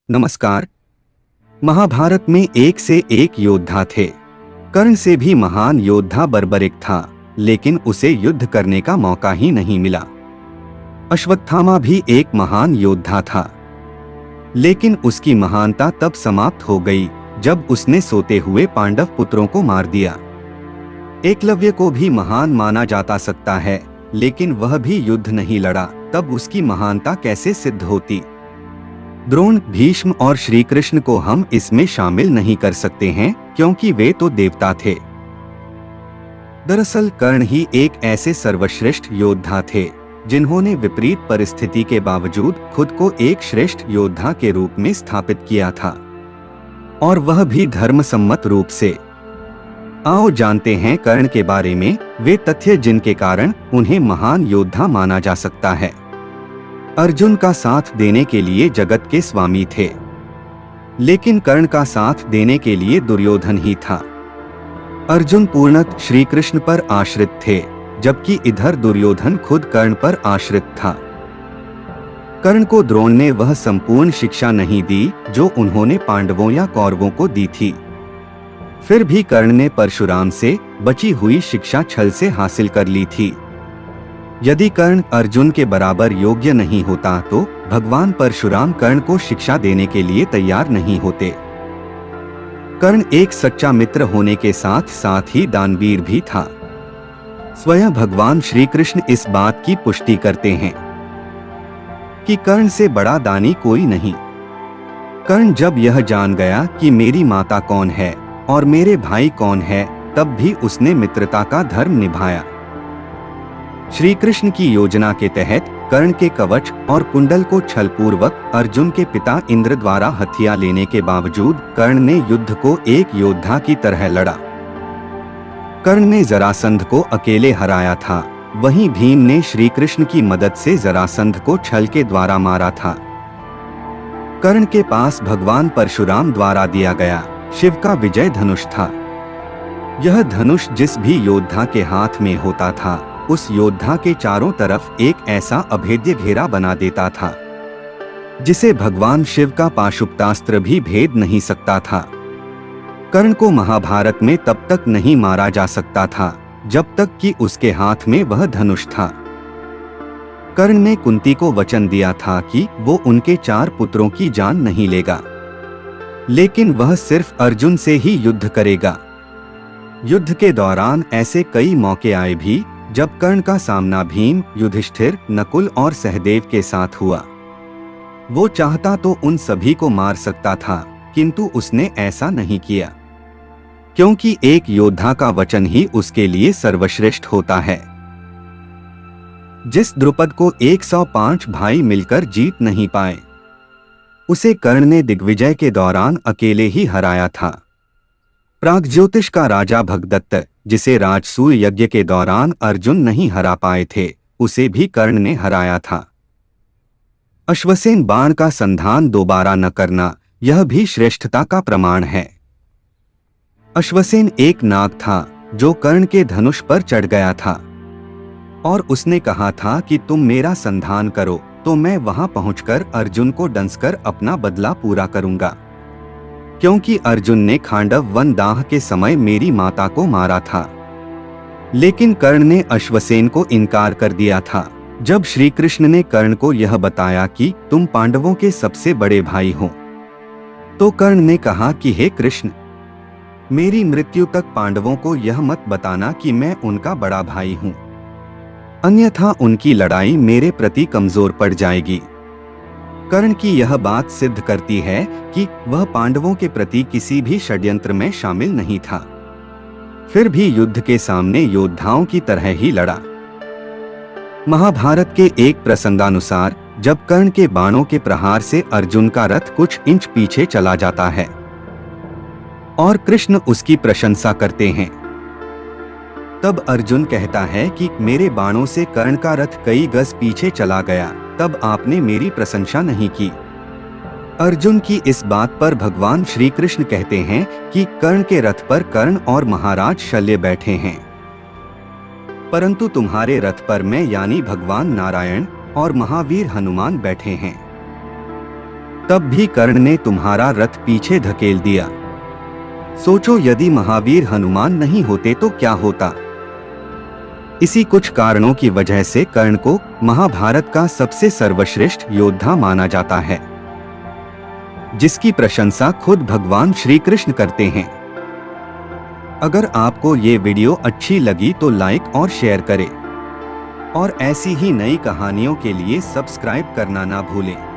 नमस्कार। महाभारत में एक से एक योद्धा थे। कर्ण से भी महान योद्धा बर्बरिक था, लेकिन उसे युद्ध करने का मौका ही नहीं मिला। अश्वत्थामा भी एक महान योद्धा था, लेकिन उसकी महानता तब समाप्त हो गई जब उसने सोते हुए पांडव पुत्रों को मार दिया। एकलव्य को भी महान माना जाता सकता है, लेकिन वह भी युद्ध नहीं लड़ा, तब उसकी महानता कैसे सिद्ध होती। द्रोण, भीष्म और श्री कृष्ण को हम इसमें शामिल नहीं कर सकते हैं, क्योंकि वे तो देवता थे। दरअसल कर्ण ही एक ऐसे सर्वश्रेष्ठ योद्धा थे जिन्होंने विपरीत परिस्थिति के बावजूद खुद को एक श्रेष्ठ योद्धा के रूप में स्थापित किया था, और वह भी धर्मसम्मत रूप से। आओ जानते हैं कर्ण के बारे में वे तथ्य जिनके कारण उन्हें महान योद्धा माना जा सकता है। अर्जुन का साथ देने के लिए जगत के स्वामी थे, लेकिन कर्ण का साथ देने के लिए दुर्योधन ही था। अर्जुन पूर्णतः श्री कृष्ण पर आश्रित थे, जबकि इधर दुर्योधन खुद कर्ण पर आश्रित था। कर्ण को द्रोण ने वह संपूर्ण शिक्षा नहीं दी जो उन्होंने पांडवों या कौरवों को दी थी। फिर भी कर्ण ने परशुराम से बची हुई शिक्षा छल से हासिल कर ली थी। यदि कर्ण अर्जुन के बराबर योग्य नहीं होता तो भगवान परशुराम कर्ण को शिक्षा देने के लिए तैयार नहीं होते। कर्ण एक सच्चा मित्र होने के साथ साथ ही दानवीर भी था। स्वयं भगवान श्री कृष्ण इस बात की पुष्टि करते हैं कि कर्ण से बड़ा दानी कोई नहीं। कर्ण जब यह जान गया कि मेरी माता कौन है और मेरे भाई कौन है, तब भी उसने मित्रता का धर्म निभाया। श्री कृष्ण की योजना के तहत कर्ण के कवच और कुंडल को छलपूर्वक अर्जुन के पिता इंद्र द्वारा हथिया लेने के बावजूद कर्ण ने युद्ध को एक योद्धा की तरह लड़ा। कर्ण ने जरासंध को अकेले हराया था, वहीं भीम ने श्री कृष्ण की मदद से जरासंध को छल के द्वारा मारा था। कर्ण के पास भगवान परशुराम द्वारा दिया गया शिव का विजय धनुष था। यह धनुष जिस भी योद्धा के हाथ में होता था, उस योद्धा के चारों तरफ एक ऐसा अभेद्य घेरा बना देता था जिसे भगवान शिव का पाशुपतास्त्र भी भेद नहीं सकता था। कर्ण को महाभारत में तब तक नहीं मारा जा सकता था जब तक कि उसके हाथ में वह धनुष था। कर्ण ने कुंती को वचन दिया था कि वो उनके 4 पुत्रों की जान नहीं लेगा, लेकिन वह सिर्फ अर्जुन से ही युद्ध करेगा। युद्ध के दौरान ऐसे कई मौके आए भी जब कर्ण का सामना भीम, युधिष्ठिर, नकुल और सहदेव के साथ हुआ। वो चाहता तो उन सभी को मार सकता था, किंतु उसने ऐसा नहीं किया, क्योंकि एक योद्धा का वचन ही उसके लिए सर्वश्रेष्ठ होता है। जिस द्रुपद को 105 भाई मिलकर जीत नहीं पाए, उसे कर्ण ने दिग्विजय के दौरान अकेले ही हराया था। प्रागज्योतिष का राजा भगदत्त, जिसे राजसूय यज्ञ के दौरान अर्जुन नहीं हरा पाए थे, उसे भी कर्ण ने हराया था। अश्वसेन बाण का संधान दोबारा न करना, यह भी श्रेष्ठता का प्रमाण है। अश्वसेन एक नाग था जो कर्ण के धनुष पर चढ़ गया था, और उसने कहा था कि तुम मेरा संधान करो तो मैं वहां पहुंचकर अर्जुन को डंसकर अपना बदला पूरा करूंगा, क्योंकि अर्जुन ने खांडव वन दाह के समय मेरी माता को मारा था। लेकिन कर्ण ने अश्वसेन को इनकार कर दिया था। जब श्री कृष्ण ने कर्ण को यह बताया कि तुम पांडवों के सबसे बड़े भाई हो, तो कर्ण ने कहा कि हे कृष्ण, मेरी मृत्यु तक पांडवों को यह मत बताना कि मैं उनका बड़ा भाई हूं, अन्यथा उनकी लड़ाई मेरे प्रति कमजोर पड़ जाएगी। कर्ण की यह बात सिद्ध करती है कि वह पांडवों के प्रति किसी भी षड्यंत्र में शामिल नहीं था, फिर भी युद्ध के सामने योद्धाओं की तरह ही लड़ा। महाभारत के एक प्रसंगानुसार जब कर्ण के बाणों के प्रहार से अर्जुन का रथ कुछ इंच पीछे चला जाता है और कृष्ण उसकी प्रशंसा करते हैं, तब अर्जुन कहता है कि मेरे बाणों से कर्ण का रथ कई गज पीछे चला गया, तब आपने मेरी प्रशंसा नहीं की। अर्जुन की इस बात पर भगवान श्री कृष्ण कहते हैं कि कर्ण के रथ पर कर्ण और महाराज शल्य बैठे हैं, परंतु तुम्हारे रथ पर मैं यानी भगवान नारायण और महावीर हनुमान बैठे हैं। तब भी कर्ण ने तुम्हारा रथ पीछे धकेल दिया। सोचो यदि महावीर हनुमान नहीं होते तो क्या होता। इसी कुछ कारणों की वजह से कर्ण को महाभारत का सबसे सर्वश्रेष्ठ योद्धा माना जाता है, जिसकी प्रशंसा खुद भगवान श्री कृष्ण करते हैं। अगर आपको ये वीडियो अच्छी लगी तो लाइक और शेयर करें और ऐसी ही नई कहानियों के लिए सब्सक्राइब करना ना भूलें।